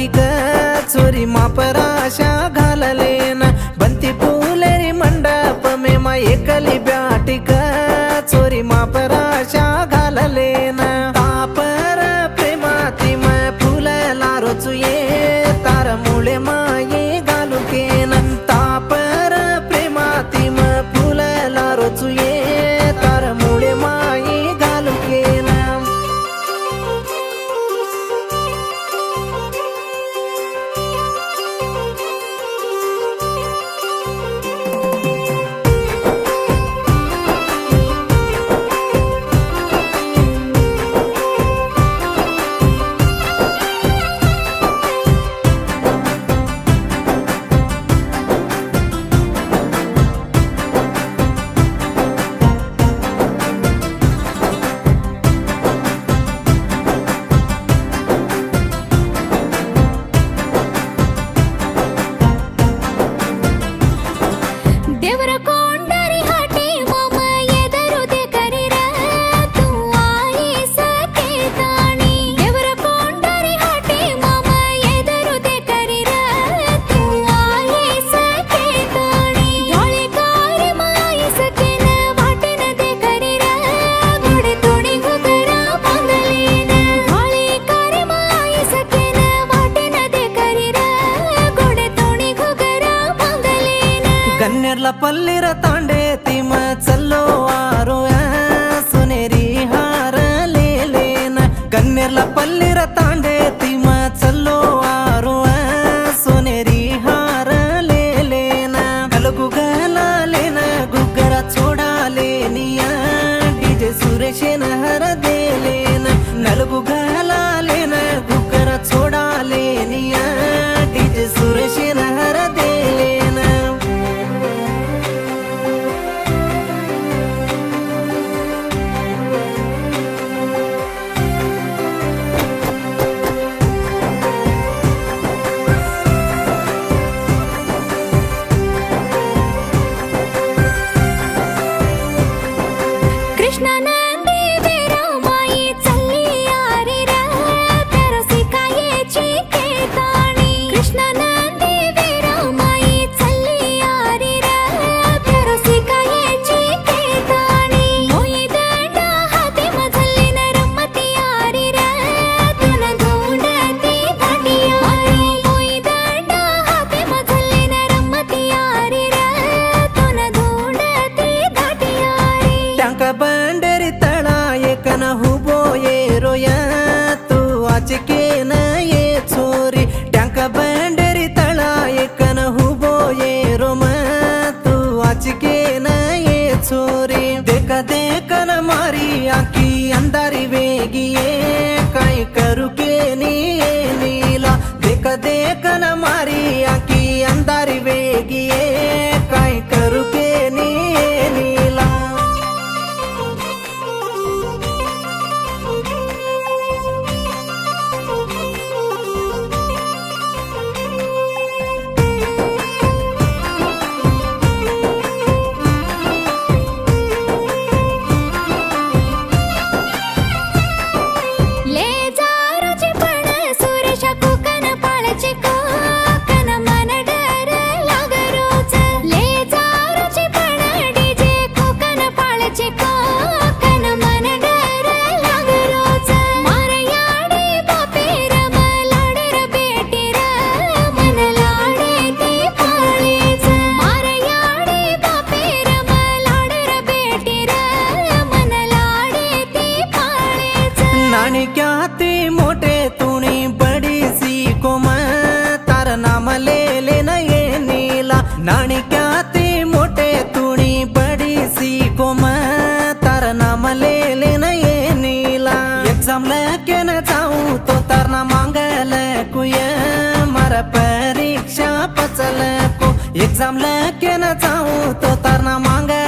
बाती ग चोरी मापराशा घाललेन बंती फुलेरी मंडप में मा एकली ब्याटी ग चोरी मापराशा घाललेन तापर प्रेमाती मा फुलला रोचुये तार मुळे माये घालुकेन तापर प्रेमाती मा फुलला रोचुये तार मुळे माये घालुकेन गन्नेरला पल्लीर तांडे तिम चल्लो आरो सुनेरी हार लेलेन गन्नेरला पल्लीर तांडे तिम चल्लो आरो सुनेरी हार लेलेन गलगु गला लेन गुग्गरा छोड़ा लेनिया डीजे सुरेशेन हर देलेन नलगु गला लेन गुग्गरा छोड़ा लेनिया डीजे सुरेशेन हर देलेन बंडेरी तळा एकन हुबो ये रोया तू आचके न ये छोरी टँक बंडेरी तळा एकन हुबो ये रोम तू आचके न ये छोरी देख देखन मारी आखी अंधारी वेगिये काय करू के नीला देख देखन मारी आखी अंधारी वेगिये काय करू के नीला नाणिक्याती मोठे तुणी बडी सी कोम तार नाम लेले न ये नीला नाणिक्याती मोठे तुणी बडी सी कोम तार नाम लेले न ये नीला एग्जाम लेके न जाऊ तो तार ना मांगल कुय मर परीक्षा पचल को एग्जाम लेके न जाऊ तो तार ना मांगल